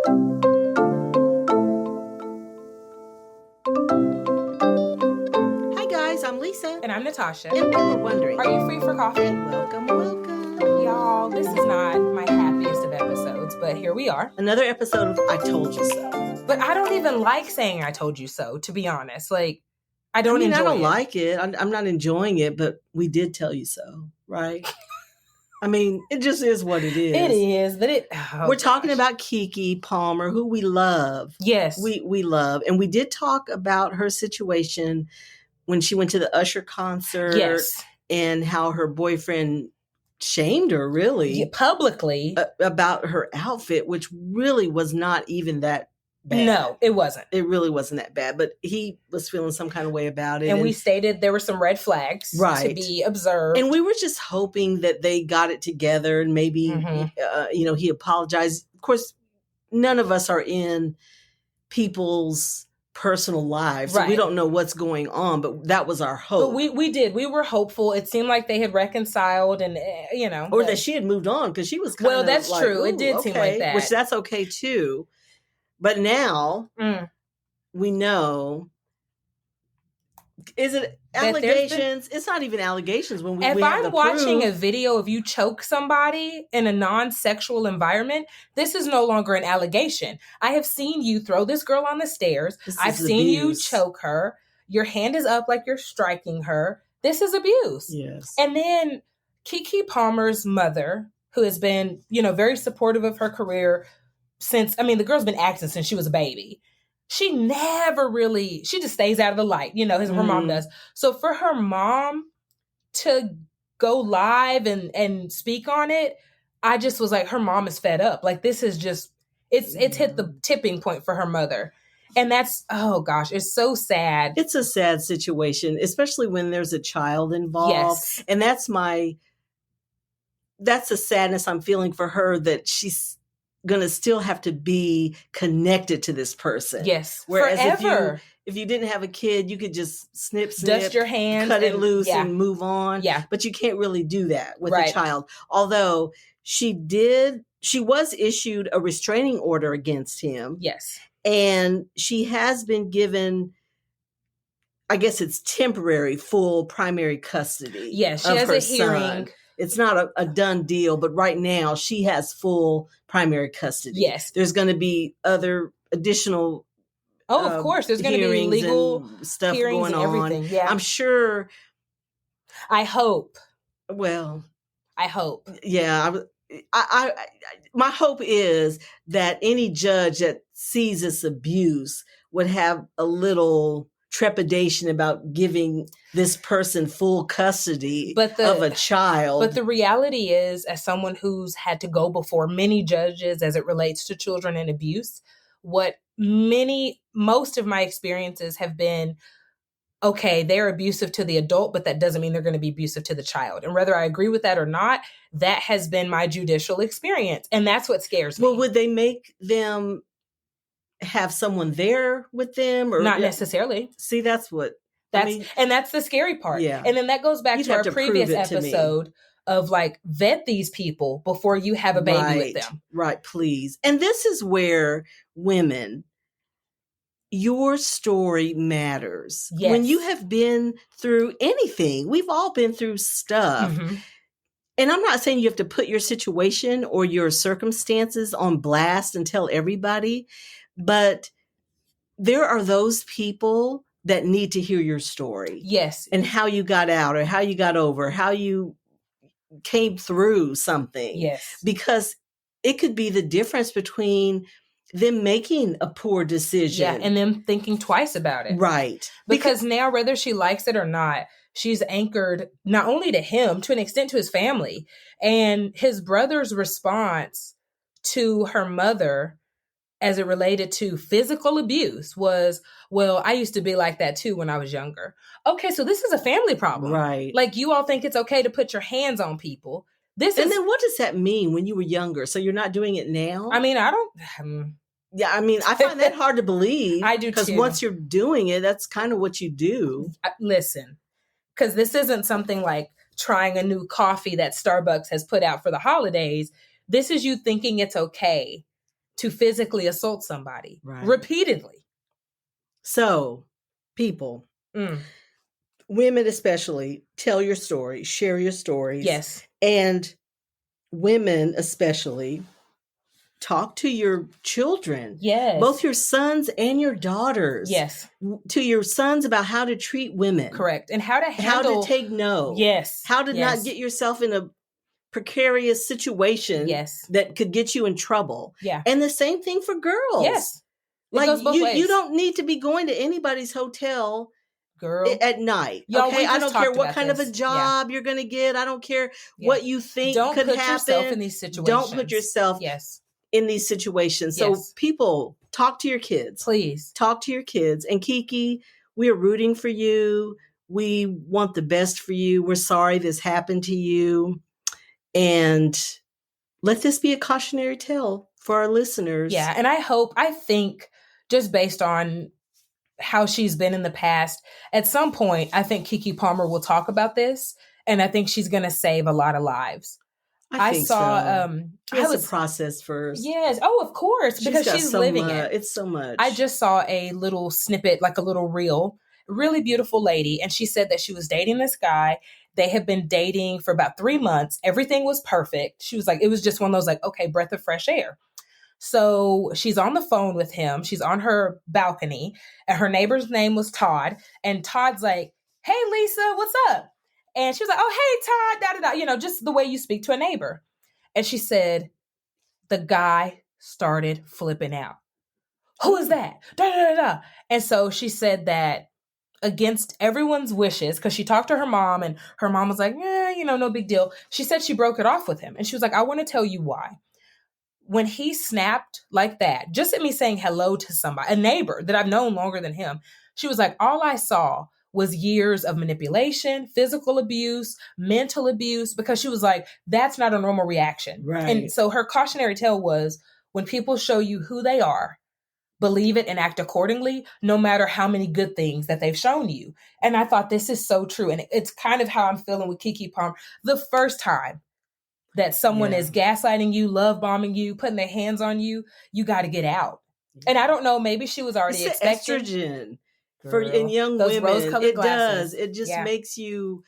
Hi guys, I'm Lisa. And I'm Natasha. And we were wondering, are you free for coffee? Welcome. Y'all, this is not my happiest of episodes, but here we are. Another episode of I Told You So. But I don't even like saying I told you so, to be honest. Like, I don't enjoy it. I don't like it. I'm not enjoying it, but we did tell you so, right? I mean, it just is what it is. It is, but we're talking about Keke Palmer, who we love. Yes. We love. And we did talk about her situation when she went to the Usher concert. Yes. And how her boyfriend shamed her, really. Publicly. About her outfit, which really was not even that bad. No, it wasn't. It really wasn't that bad, but he was feeling some kind of way about it. And we stated there were some red flags to be observed. And we were just hoping that they got it together and maybe, he apologized. Of course, none of us are in people's personal lives. So we don't know what's going on, but that was our hope. But we did. We were hopeful. It seemed like they had reconciled and, Or that she had moved on because she was kind of well, that's like, true. It did seem like that. Which that's okay too. But now we know, is it allegations? It's not even allegations when we have I'm watching a video of you choke somebody in a non-sexual environment, this is no longer an allegation. I have seen you throw this girl on the stairs. I've seen you choke her. Your hand is up like you're striking her. This is abuse. Yes. And then Keke Palmer's mother, who has been, very supportive of her career since, the girl's been acting since she was a baby. She never really, she just stays out of the light, her mom does. So for her mom to go live and speak on it, I just was like, her mom is fed up. Like, this is just, it's hit the tipping point for her mother. And that's, oh gosh, it's so sad. It's a sad situation, especially when there's a child involved. Yes. And that's the sadness I'm feeling for her, that she's going to still have to be connected to this person. Yes. Whereas forever. If you didn't have a kid, you could just snip, dust your hands, cut it loose and move on. Yeah. But you can't really do that with a child. Although she was issued a restraining order against him. Yes. And she has been given, I guess it's temporary, full primary custody. Yes, she has a hearing. Son. It's not a done deal, but right now she has full primary custody. Yes. There's going to be other additional of course. There's going to be legal stuff hearings going and everything. on. Yeah. I'm sure. I hope. Well. I hope. Yeah. My hope is that any judge that sees this abuse would have a little trepidation about giving this person full custody of a child. But the reality is, as someone who's had to go before many judges as it relates to children and abuse, most of my experiences have been, okay, they're abusive to the adult, but that doesn't mean they're going to be abusive to the child. And whether I agree with that or not, that has been my judicial experience. And that's what scares me. Well, would they make them have someone there with them? Or not necessarily. See, that's what... and that's the scary part. Yeah. And then that goes back to our previous episode of vet these people before you have a baby with them. Right, please. And this is where women... your story matters. Yes. When you have been through anything, we've all been through stuff. Mm-hmm. And I'm not saying you have to put your situation or your circumstances on blast and tell everybody, but there are those people that need to hear your story. Yes. And how you got out or how you got over, how you came through something. Yes. Because it could be the difference between them making a poor decision. Yeah, and them thinking twice about it. Right. Because now, whether she likes it or not, she's anchored not only to him, to an extent to his family. And his brother's response to her mother as it related to physical abuse was, well, I used to be like that too when I was younger. Okay, so this is a family problem. Right. Like, you all think it's okay to put your hands on people. And then what does that mean when you were younger? So you're not doing it now? I mean, I don't... yeah, I mean, I find that hard to believe. I do too. Because once you're doing it, that's kind of what you do. Listen, because this isn't something like trying a new coffee that Starbucks has put out for the holidays. This is you thinking it's okay to physically assault somebody repeatedly. So, people, women especially, tell your story, share your stories. Yes. And women especially, talk to your children. Yes. Both your sons and your daughters. Yes. To your sons about how to treat women. Correct. And how to handle. How to take no. Yes. How to not get yourself in a precarious situation that could get you in trouble. Yeah. And the same thing for girls. Yes. It goes both ways. You don't need to be going to anybody's hotel at night. Okay, I don't care what kind of a job you're going to get. I don't care what you think could happen. Don't put yourself in these situations. Don't put yourself in these situations. So people, talk to your kids. Please. Talk to your kids. And Keke, we are rooting for you. We want the best for you. We're sorry this happened to you. And let this be a cautionary tale for our listeners. Yeah. And I think just based on how she's been in the past, at some point, I think Keke Palmer will talk about this. And I think she's going to save a lot of lives. I think so. It was a process first. Yes. Oh, of course. Because she's living it. It's so much. I just saw a little snippet, like a little reel. Really beautiful lady. And she said that she was dating this guy. They had been dating for about 3 months. Everything was perfect. She was like, it was just one of those like, okay, breath of fresh air. So she's on the phone with him. She's on her balcony and her neighbor's name was Todd. And Todd's like, hey, Lisa, what's up? And she was like, oh, hey, Todd, da-da-da, just the way you speak to a neighbor. And she said, the guy started flipping out. Who is that? Da-da-da-da. And so she said that against everyone's wishes, because she talked to her mom and her mom was like, no big deal. She said she broke it off with him. And she was like, I want to tell you why. When he snapped like that, just at me saying hello to somebody, a neighbor that I've known longer than him, she was like, all I saw was years of manipulation, physical abuse, mental abuse, because she was like, that's not a normal reaction. Right. And so her cautionary tale was, when people show you who they are, believe it and act accordingly, no matter how many good things that they've shown you. And I thought this is so true. And it's kind of how I'm feeling with Keke Palmer. The first time that someone is gaslighting you, love bombing you, putting their hands on you, you got to get out. And I don't know, maybe she was already expecting estrogen. In young women, it does. It just makes you.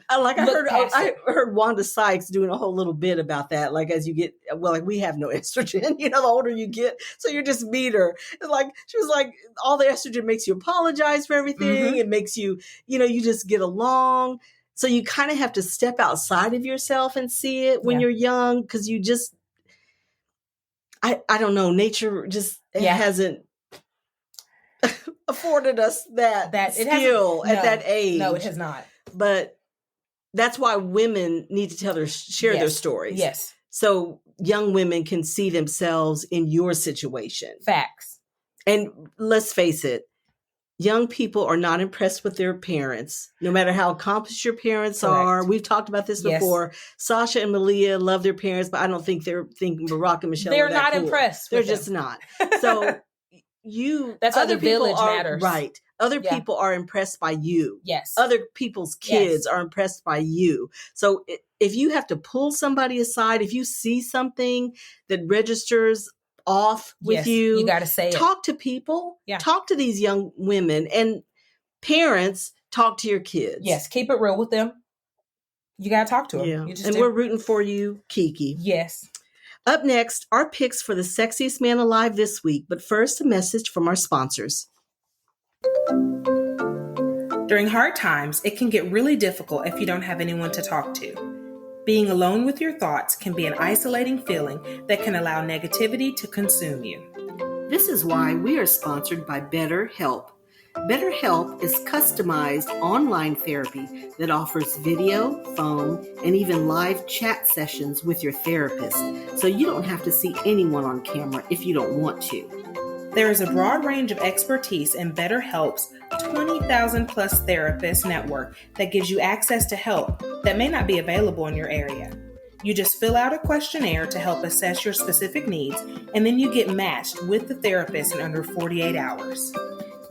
Like I heard Wanda Sykes doing a whole little bit about that. Like as you get, we have no estrogen. The older you get, so you're just meaner. It's like she was like, all the estrogen makes you apologize for everything. It makes you, you just get along. So you kind of have to step outside of yourself and see it when you're young, because you just, I don't know, nature just hasn't afforded us that skill at that age. No, it has not. But that's why women need to share their stories. Yes. So young women can see themselves in your situation. Facts. And let's face it, young people are not impressed with their parents, no matter how accomplished your parents are. We've talked about this before. Sasha and Malia love their parents, but I don't think they're thinking Barack and Michelle are that not cool. Impressed. They're just not. So that's why the village matters. Right. Other people are impressed by you. Yes. Other people's kids are impressed by you. So if you have to pull somebody aside, if you see something that registers off with you got to say talk to people. Talk to these young women, and parents, talk to your kids. Yes. Keep it real with them. You got to talk to them. Yeah. And we're rooting for you, Keke. Yes. Up next, our picks for the sexiest man alive this week. But first, a message from our sponsors. During hard times, it can get really difficult if you don't have anyone to talk to. Being alone with your thoughts can be an isolating feeling that can allow negativity to consume you. This is why we are sponsored by BetterHelp. BetterHelp is customized online therapy that offers video, phone, and even live chat sessions with your therapist, so you don't have to see anyone on camera if you don't want to. There is a broad range of expertise in BetterHelp's 20,000 plus therapist network that gives you access to help that may not be available in your area. You just fill out a questionnaire to help assess your specific needs, and then you get matched with the therapist in under 48 hours.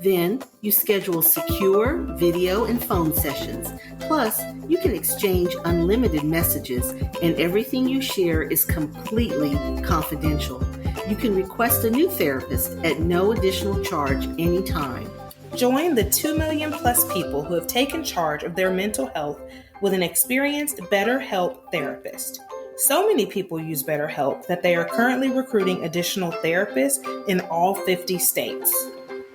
Then you schedule secure video and phone sessions. Plus, you can exchange unlimited messages, and everything you share is completely confidential. You can request a new therapist at no additional charge anytime. Join the 2 million plus people who have taken charge of their mental health with an experienced BetterHelp therapist. So many people use BetterHelp that they are currently recruiting additional therapists in all 50 states.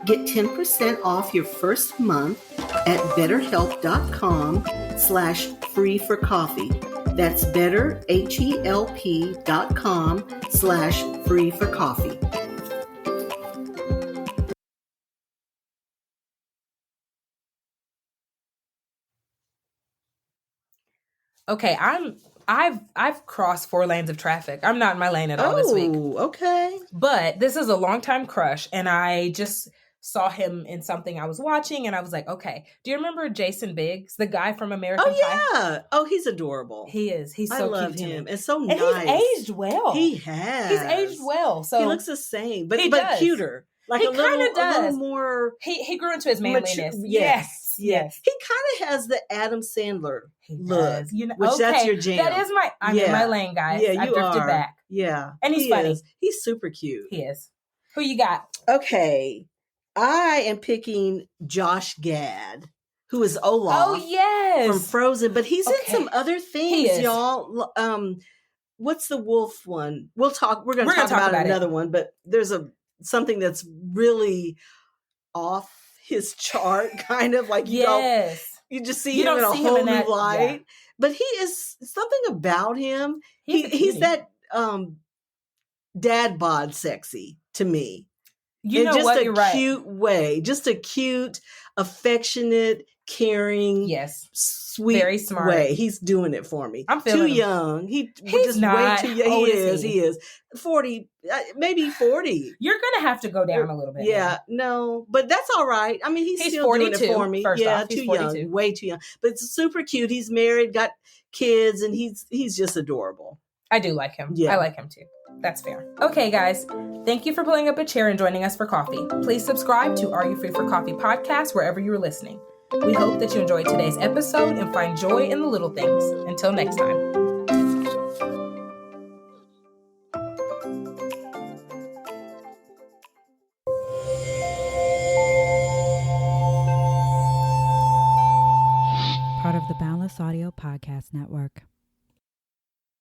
Get 10% off your first month at betterhelp.com/free-for-coffee. That's betterhelp.com/free-for-coffee. Okay, I've crossed 4 lanes of traffic. I'm not in my lane at all this week. Oh, okay. But this is a longtime crush, and I just saw him in something I was watching, and I was like, okay. Do you remember Jason Biggs, the guy from American Pie? Oh, yeah. Oh, he's adorable. He is. He's so I love cute him. to me. And so And nice. he's aged well. He has. He's aged well. So he looks the same, but does. cuter. Like He a little does. more. He grew into his manliness. Yes. Yes. He kind of has the Adam Sandler look, does. You know, which that's your jam. That is I'm in my lane, guys. Yeah, I drifted are. back. Yeah. And he's funny. He's super cute. He is. Who you got? Okay. I am picking Josh Gad, who is Olaf. Oh, yes. From Frozen, but he's in some other things, y'all. What's the wolf one? We're going to talk about another one, but there's something that's really off his chart, kind of like you just see him in a whole new light. Yeah. But he is something about him. He's that dad bod sexy to me. You're right. Cute way, just a cute, affectionate, caring, sweet, very smart way. He's doing it for me. I'm feeling too young. He's just not. Way too young. He is 40, maybe 40. You're gonna have to go down a little bit. Yeah, no, but that's all right. I mean, he's still 42, doing it for me. First off, too young, way too young. But it's super cute. He's married, got kids, and he's just adorable. I do like him. Yeah. I like him too. That's fair. Okay, guys. Thank you for pulling up a chair and joining us for coffee. Please subscribe to Are You Free for Coffee podcast wherever you're listening. We hope that you enjoyed today's episode and find joy in the little things. Until next time. Part of the Boundless Audio Podcast Network.